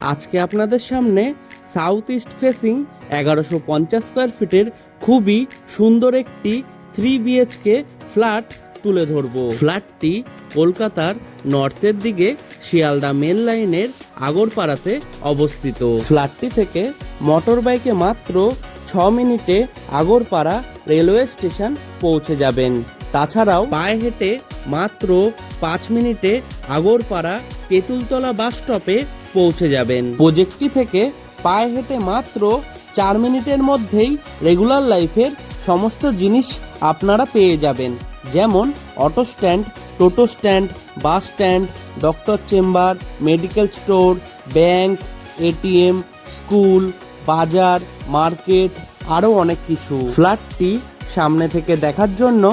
আজকে আপনাদের সামনে সাউথ ইস্ট ফেসিং 1150 স্কোয়ার ফিটের খুবই সুন্দর একটি 3 বিএইচকে ফ্ল্যাট তুলে ধরবো। ফ্ল্যাটটি কলকাতার নর্থের দিকে শিয়ালদা মেন লাইনের আগরপাড়াতে অবস্থিত। ফ্ল্যাটটি থেকে মোটর বাইকে মাত্র 6 মিনিটে আগরপাড়া রেলওয়ে স্টেশন পৌঁছে যাবেন। তাছাড়াও পায়ে হেঁটে মাত্র 5 মিনিটে আগরপাড়া তেঁতুলতলা বাস স্টপে পৌঁছে যাবেন। প্রজেক্টটি থেকে পায়ে হেঁটে মাত্র 4 মিনিটের মধ্যেই রেগুলার লাইফের সমস্ত জিনিস আপনারা পেয়ে যাবেন, যেমন অটো স্ট্যান্ড, টোটো stand, bus stand, doctor chamber, medical store, bank, ATM, school, বাজার, মার্কেট, আরও অনেক কিছু। ফ্ল্যাটটি সামনে থেকে দেখার জন্য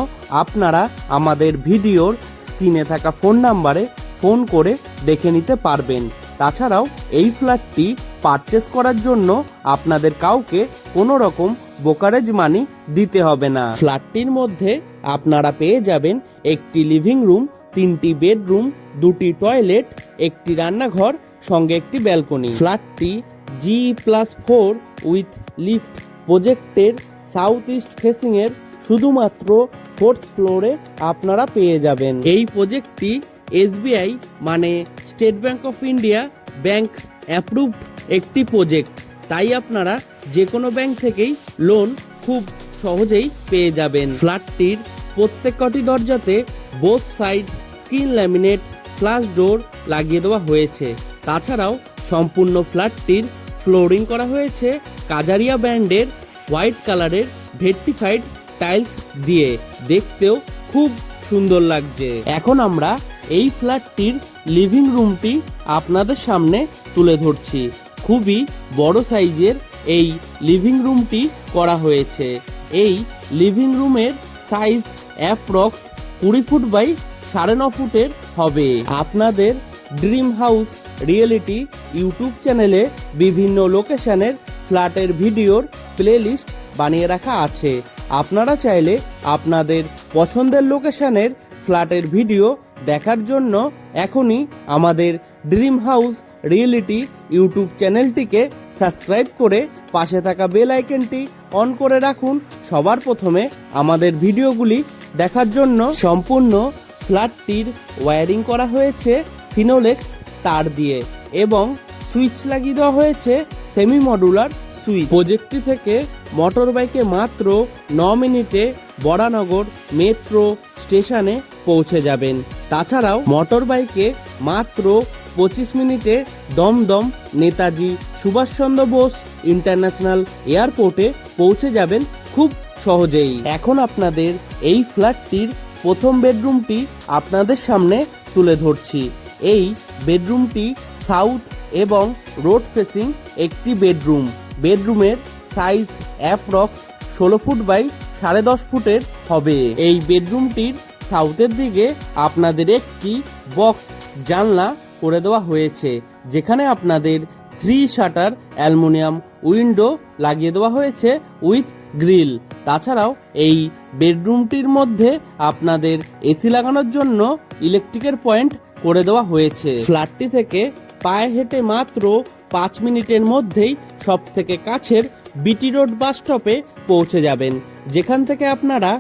আপনারা আমাদের ভিডিওর স্ক্রিনে থাকা ফোন নাম্বারে ফোন করে দেখে নিতে পারবেন। তাছাড়াও এই ফ্ল্যাটটি পারচেস করার জন্য আপনাদের কাউকে কোনো রকম ব্রোকারেজ মানি দিতে হবে না। ফ্ল্যাটটির মধ্যে আপনারা পেয়ে যাবেন একটি লিভিং রুম, 3টি বেডরুম, 2টি টয়লেট, একটি রান্নাঘর, সঙ্গে একটি ব্যালকনি। ফ্ল্যাটটি G+4 উইথ লিফট প্রজেক্টের সাউথ ইস্ট ফেসিং এর শুধুমাত্র 4th ফ্লোরে আপনারা পেয়ে যাবেন। এই প্রজেক্টটি SBI মানে state bank of India bank approved একটি প্রজেক্ট, তাই আপনারা যে কোনো ব্যাংক থেকেই লোন খুব সহজেই পেয়ে যাবেন। ফ্ল্যাটটির প্রত্যেকটি দরজাতে both side screen laminate flush door লাগিয়ে দেওয়া হয়েছে। তাছাড়াও সম্পূর্ণ ফ্ল্যাটটির ফ্লোরিং করা হয়েছে কাজারিয়া ব্র্যান্ডের হোয়াইট কালারের ভেট্টিফাইড টাইলস দিয়ে, দেখতেও খুব সুন্দর লাগছে। এখন আমরা এই ফ্ল্যাটটির লিভিং রুমটি আপনাদের সামনে তুলে ধরছি। খুবই বড় সাইজের এই লিভিং রুমটি করা হয়েছে। এই লিভিং রুমের সাইজ অ্যাপ্রক্স 20 ফুট বাই 9.5 ফুটের হবে। আপনাদের ড্রিম হাউস রিয়েলিটি ইউটিউব চ্যানেলে বিভিন্ন লোকেশনের ফ্ল্যাটের ভিডিওর প্লেলিস্ট বানিয়ে রাখা আছে। আপনারা চাইলে আপনাদের পছন্দের লোকেশনের ফ্ল্যাটের ভিডিও দেখার জন্য এখনই আমাদের ড্রিম হাউস রিয়েলিটি ইউটিউব চ্যানেলটিকে সাবস্ক্রাইব করে পাশে থাকা বেল আইকনটি অন করে রাখুন সবার প্রথমে আমাদের ভিডিওগুলি দেখার জন্য। সম্পূর্ণ ফ্ল্যাটটির ওয়্যারিং করা হয়েছে ফিনোলেক্স তার দিয়ে এবং সুইচ লাগিয়ে দেওয়া হয়েছে সেমি মডুলার সুইচ। প্রজেক্টটি থেকে মোটর বাইকে মাত্র 9 মিনিটে বরানগর মেট্রো স্টেশনে পৌঁছে যাবেন। তাছাড়াও মোটর বাইকে মাত্র 25 মিনিটে দমদম নেতাজি সুভাষচন্দ্র বোস ইন্টারন্যাশনাল এয়ারপোর্টে পৌঁছে যাবেন খুব সহজেই। এখন আপনাদের এই ফ্ল্যাটটির প্রথম বেডরুমটি আপনাদের সামনে তুলে ধরছি। এই বেডরুমটি সাউথ এবং রোড ফেসিং একটি বেডরুম। বেডরুমের সাইজ অ্যাপ্রক্স 16 ফুট বাই 10.5 ফুটের হবে। এই বেডরুমটির সাউথের দিকে আপনাদের একটি বক্স জানলা করে দেওয়া হয়েছে, যেখানে আপনাদের 3 শাটার অ্যালুমিনিয়াম উইন্ডো লাগিয়ে দেওয়া হয়েছে উইথ গ্রিল। তাছাড়াও এই বেডরুমটির মধ্যে আপনাদের এসি লাগানোর জন্য ইলেকট্রিকের পয়েন্ট করে দেওয়া হয়েছে। ফ্ল্যাটটি থেকে পায়ে হেঁটে মাত্র 5 মিনিটের মধ্যেই সব থেকে কাছের বিটি রোড বাস স্টপে পৌঁছে যাবেন, যেখান থেকে আপনারা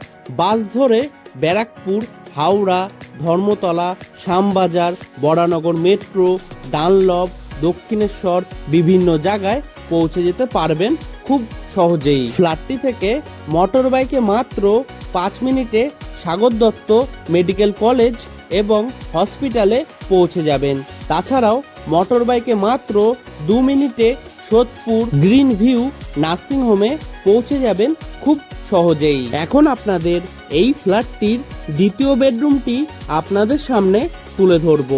বাস ধরে ব্যারাকপুর, হাওড়া, ধর্মতলা, শ্যামবাজার, বরানগর মেট্রো, ডানলপ, দক্ষিণেশ্বর বিভিন্ন জায়গায় পৌঁছে যেতে পারবেন খুব সহজেই। ফ্ল্যাটটি থেকে মোটর বাইকে মাত্র 5 মিনিটে সাগর দত্ত মেডিকেল কলেজ এবং হসপিটালে পৌঁছে যাবেন। তাছাড়াও মোটর বাইকে মাত্র 2 মিনিটে সোদপুর গ্রিন ভিউ নার্সিং হোমে পৌঁছে যাবেন খুব সহজেই। এখন আপনাদের এই ফ্ল্যাটটির দ্বিতীয় বেডরুমটি আপনাদের সামনে তুলে ধরব।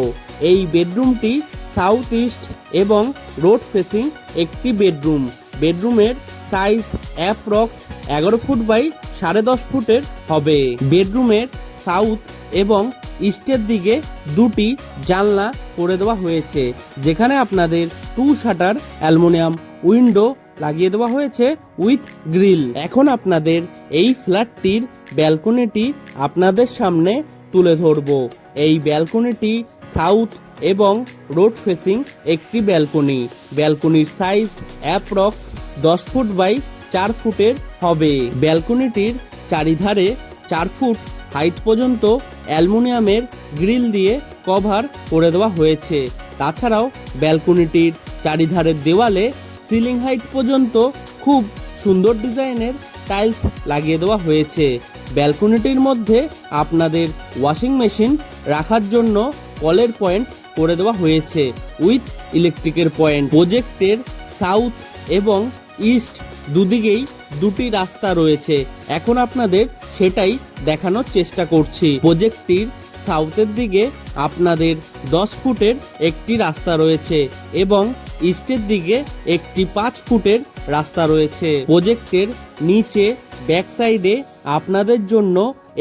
এই বেডরুমটি সাউথ ইস্ট এবং রোড ফেসিং একটি বেডরুম। বেডরুমের সাইজ অ্যাপ্রক্স 11 ফুট বাই 10.5 ফুটের হবে। বেডরুমের সাউথ এবং ইস্টের দিকে 2টি জানলা করে দেওয়া হয়েছে, যেখানে আপনাদের 2 শাটার অ্যালুমিনিয়াম উইন্ডো লাগিয়ে দেওয়া হয়েছে উইথ গ্রিল। এখন আপনাদের এই ফ্ল্যাটটির ব্যালকনিটি আপনাদের সামনে তুলে ধরব। এই ব্যালকনিটি সাউথ এবং রোড ফেসিং একটি ব্যালকনি। ব্যালকনির সাইজ অ্যাপ্রক্স 10 ফুট বাই 4 ফুটের হবে। ব্যালকনিটির চারিধারে 4 ফুট হাইট পর্যন্ত অ্যালুমিনিয়ামের গ্রিল দিয়ে কভার করে দেওয়া হয়েছে। তাছাড়াও ব্যালকনিটির চারিধারের দেওয়ালে সিলিং হাইট পর্যন্ত খুব সুন্দর ডিজাইনের টাইলস লাগিয়ে দেওয়া হয়েছে। ব্যালকনিটির মধ্যে আপনাদের ওয়াশিং মেশিন রাখার জন্য কলের পয়েন্ট করে দেওয়া হয়েছে উইথ ইলেকট্রিকের পয়েন্ট। প্রজেক্টের সাউথ এবং ইস্ট দুদিকেই দুটি রাস্তা রয়েছে। এখন আপনাদের সেটাই দেখানোর চেষ্টা করছি। প্রজেক্টটির সাউথের দিকে আপনাদের 10 ফুটের একটি রাস্তা রয়েছে এবং ইস্টের দিকে একটি 5 ফুটের রাস্তা রয়েছে। প্রজেক্টের নিচে ব্যাক সাইডে আপনাদের জন্য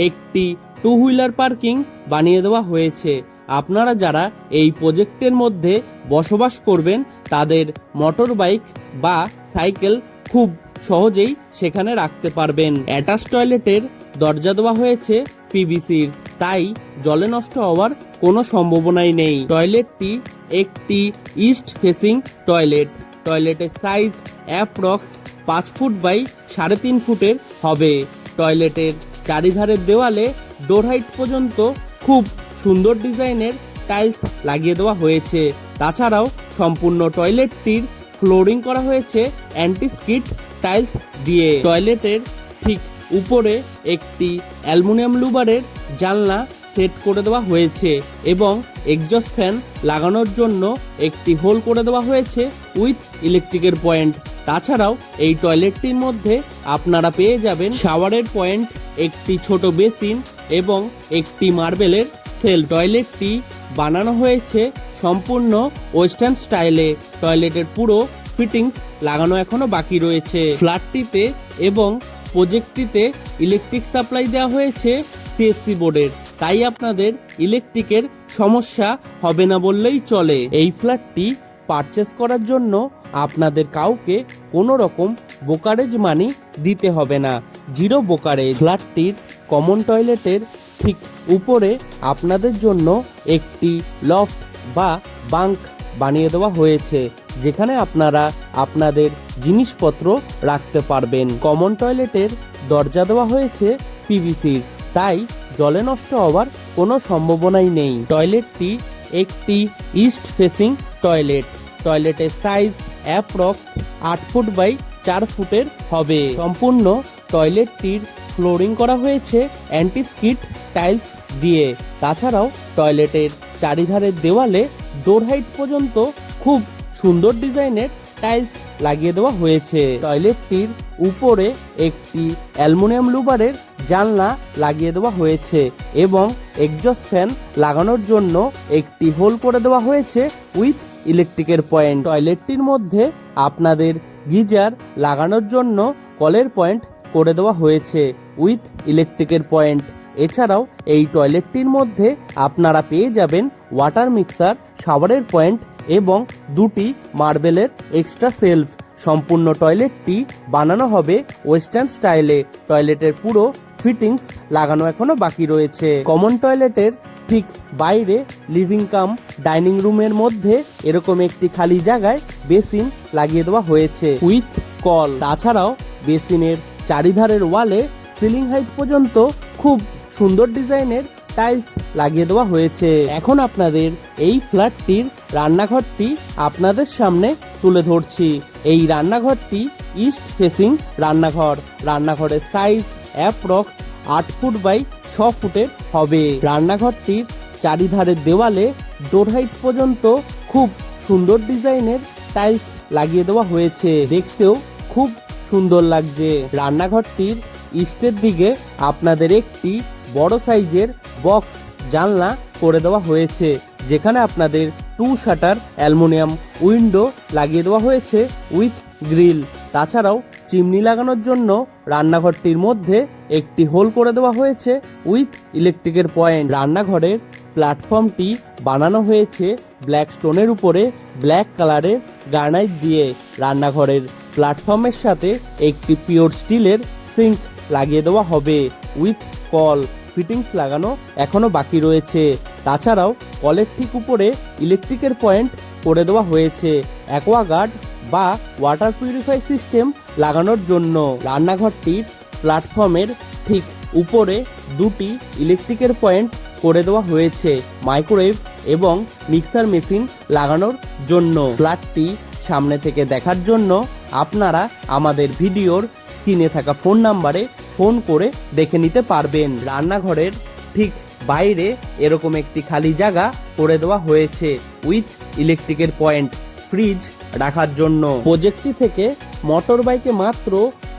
একটি 2 হুইলার পার্কিং বানিয়ে দেওয়া হয়েছে। আপনারা যারা এই প্রজেক্টের মধ্যে বসবাস করবেন তাদের মোটর বাইক বা সাইকেল খুব সহজেই সেখানে রাখতে পারবেন। অ্যাটাচ টয়লেটের দরজা দেওয়া হয়েছে পিভিসির, তাই জলে নষ্ট হওয়ার কোনো সম্ভাবনাই নেই। টয়লেটটি একটি ইস্ট ফেসিং টয়লেট। টয়লেটের সাইজ অ্যাপ্রক্স 5 ফুট বাই 3.5 ফুটের হবে। টয়লেটের চারিধারের দেওয়ালে ডোর হাইট পর্যন্ত খুব সুন্দর ডিজাইনের টাইলস লাগিয়ে দেওয়া হয়েছে। তাছাড়াও সম্পূর্ণ টয়লেটটির ফ্লোরিং করা হয়েছে অ্যান্টি স্কিড টাইলস দিয়ে। টয়লেটের ঠিক উপরে একটি অ্যালুমিনিয়াম লুবারের জানলা সেট করে দেওয়া হয়েছে এবং এক্সজস্ট ফ্যান লাগানোর জন্য একটি হোল করে দেওয়া হয়েছে উইথ ইলেকট্রিকের পয়েন্ট। তাছাড়াও এই টয়লেটটির মধ্যে আপনারা পেয়ে যাবেন শাওয়ারের পয়েন্ট, একটি ছোট বেসিন এবং একটি মার্বেলের সেল। টয়লেটটি বানানো হয়েছে সম্পূর্ণ ওয়েস্টার্ন স্টাইলে। টয়লেটের পুরো ফিটিংস লাগানো এখনো বাকি রয়েছে। ফ্ল্যাটটিতে এবং প্রজেক্টটিতে ইলেকট্রিক সাপ্লাই দেওয়া হয়েছে সিএসসি বোর্ডের, তাই আপনাদের ইলেকট্রিকের সমস্যা হবে না বললেই চলে। এই ফ্ল্যাটটি পারচেস করার জন্য আপনাদের কাউকে কোনো রকম ব্রোকারেজ মানি দিতে হবে না, জিরো ব্রোকারেজ। ফ্ল্যাটটির কমন টয়লেটের ঠিক উপরে আপনাদের জন্য একটি লফট বা বাঙ্ক বানিয়ে দেওয়া হয়েছে, যেখানে আপনারা আপনাদের জিনিসপত্র রাখতে পারবেন। কমন টয়লেটের দরজা দেওয়া হয়েছে পিভিসির, তাই জলে নষ্ট হওয়ার কোনো সম্ভাবনাই নেই। টয়লেটটি একটি ইস্ট ফেসিং টয়লেট। টয়লেটের সাইজ অ্যাপ্রক্স 8 ফুট বাই 4 ফুটের হবে। সম্পূর্ণ টয়লেটটির ফ্লোরিং করা হয়েছে অ্যান্টি স্কিড টাইলস দিয়ে। তাছাড়াও টয়লেটের চারিধারের দেওয়ালে ডোর হাইট পর্যন্ত খুব সুন্দর ডিজাইনের টাইলস লাগিয়ে দেওয়া হয়েছে। টয়লেটটির উপরে একটি অ্যালুমিনিয়াম লুবারের জানলা লাগিয়ে দেওয়া হয়েছে এবং এক্সজস্ট ফ্যান লাগানোর জন্য একটি হোল করে দেওয়া হয়েছে উইথ ইলেকট্রিকের পয়েন্ট। টয়লেটটির মধ্যে আপনাদের গিজার লাগানোর জন্য কলের পয়েন্ট করে দেওয়া হয়েছে উইথ ইলেকট্রিকের পয়েন্ট। এছাড়াও এই টয়লেটটির মধ্যে আপনারা পেয়ে যাবেন ওয়াটার মিক্সার, শাওয়ারের পয়েন্ট এবং দুটি মার্বেলের এক্সট্রা সেলফ। সম্পূর্ণ টয়লেটটি বানানো হবে ওয়েস্টার্ন স্টাইলে। টয়লেটের পুরো ফিটিংস লাগানো এখনো বাকি রয়েছে। কমন টয়লেটের ঠিক বাইরে লিভিং কাম ডাইনিং রুমের মধ্যে এরকম একটি খালি জায়গায় বেসিন লাগিয়ে দেওয়া হয়েছে উইথ কল। তাছাড়াও বেসিনের চারিধারের ওয়ালে সিলিং হাইট পর্যন্ত খুব সুন্দর ডিজাইনের টাইলস লাগিয়ে দেওয়া হয়েছে। এখন আপনাদের এই ফ্ল্যাটটির রান্নাঘরটি আপনাদের সামনে তুলে ধরছি। এই রান্নাঘরটি ইস্ট ফেসিং রান্নাঘর। রান্নাঘরের সাইজ অ্যাপ্রক্স 8 ফুট বাই 6 ফুটের হবে। রান্নাঘরটির চারিধারের দেওয়ালে ডোর হাইট পর্যন্ত খুব সুন্দর ডিজাইনের টাইলস লাগিয়ে দেওয়া হয়েছে, দেখতেও খুব সুন্দর লাগছে। রান্নাঘরটির ইস্টের দিকে আপনাদের একটি বড় সাইজের বক্স জানলা করে দেওয়া হয়েছে, যেখানে আপনাদের 2 শাটার অ্যালুমিনিয়াম উইন্ডো লাগিয়ে দেওয়া হয়েছে উইথ গ্রিল। তাছাড়াও চিমনি লাগানোর জন্য রান্নাঘরটির মধ্যে একটি হোল করে দেওয়া হয়েছে উইথ ইলেকট্রিকের পয়েন্ট। রান্নাঘরের প্ল্যাটফর্মটি বানানো হয়েছে ব্ল্যাক স্টোনের উপরে ব্ল্যাক কালারের গ্রানাইট দিয়ে। রান্নাঘরের প্ল্যাটফর্মের সাথে একটি পিওর স্টিলের সিঙ্ক লাগিয়ে দেওয়া হবে উইথ কল। ফিটিংস লাগানো এখনো বাকি রয়েছে। তাছাড়াও কলের ঠিক উপরে ইলেকট্রিকের পয়েন্ট করে দেওয়া হয়েছে অ্যাকোয়াগার্ড বা ওয়াটার পিউরিফাই সিস্টেম লাগানোর জন্য। রান্নাঘরটির প্ল্যাটফর্মের ঠিক উপরে দুটি ইলেকট্রিকের পয়েন্ট করে দেওয়া হয়েছে মাইক্রোওয়েভ এবং মিক্সার মেশিন লাগানোর জন্য। ফ্ল্যাটটি সামনে থেকে দেখার জন্য আপনারা আমাদের ভিডিওর স্ক্রিনে থাকা ফোন নাম্বারে ফোন করে দেখে নিতে পারবেন। রান্নাঘরের ঠিক বাইরে এরকম একটি খালি জায়গা করে দেওয়া হয়েছে উইথ ইলেকট্রিকের পয়েন্ট ফ্রিজ রাখার জন্য। প্রজেক্টটি থেকে মোটর বাইকে মাত্র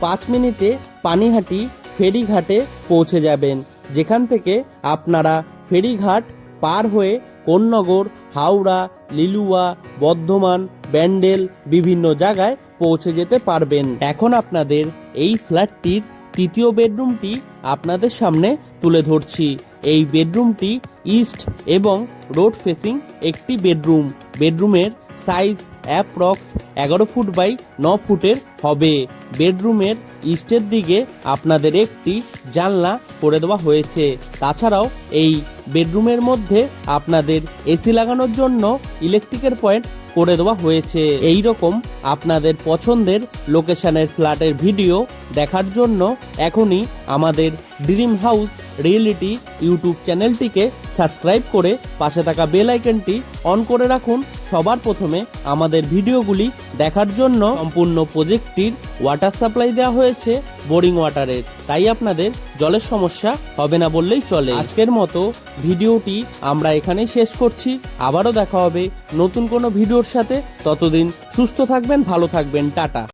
5 মিনিটে পানিহাটি ফেরিঘাটে পৌঁছে যাবেন, যেখান থেকে আপনারা ফেরিঘাট পার হয়ে কোন্নগর, হাওড়া, লিলুয়া, বর্ধমান, ব্যান্ডেল বিভিন্ন জায়গায় পৌঁছে যেতে পারবেন। এখন আপনাদের এই ফ্ল্যাটটির তৃতীয় বেডরুমটি আপনাদের সামনে তুলে ধরছি। এই বেডরুমটি ইস্ট এবং রোড ফেসিং একটি বেডরুম। বেডরুমের সাইজ অ্যাপ্রক্স 11 ফুট বাই 9 ফুটের হবে। বেডরুমের ইস্টের দিকে আপনাদের একটি জানলা করে দেওয়া হয়েছে। তাছাড়াও এই বেডরুমের মধ্যে আপনাদের এসি লাগানোর জন্য ইলেকট্রিকের পয়েন্ট করে দেওয়া হয়েছে। এই রকম আপনাদের পছন্দের লোকেশনের ফ্ল্যাটের ভিডিও দেখার জন্য এখনই আমাদের ড্রিম হাউস রিয়েলিটি ইউটিউব চ্যানেলটিকে সাবস্ক্রাইব করে পাশে থাকা বেল আইকনটি অন করে রাখুন সবার প্রথমে আমাদের ভিডিওগুলি দেখার জন্য। সম্পূর্ণ প্রজেক্টটির ওয়াটার সাপ্লাই দেওয়া হয়েছে বোরিং ওয়াটারের, তাই আপনাদের জলের সমস্যা হবে না বললেই চলে। আজকের মতো ভিডিওটি আমরা এখানেই শেষ করছি। আবারও দেখা হবে নতুন কোনো ভিডিওর সাথে। ততদিন সুস্থ থাকবেন, ভালো থাকবেন, টাটা।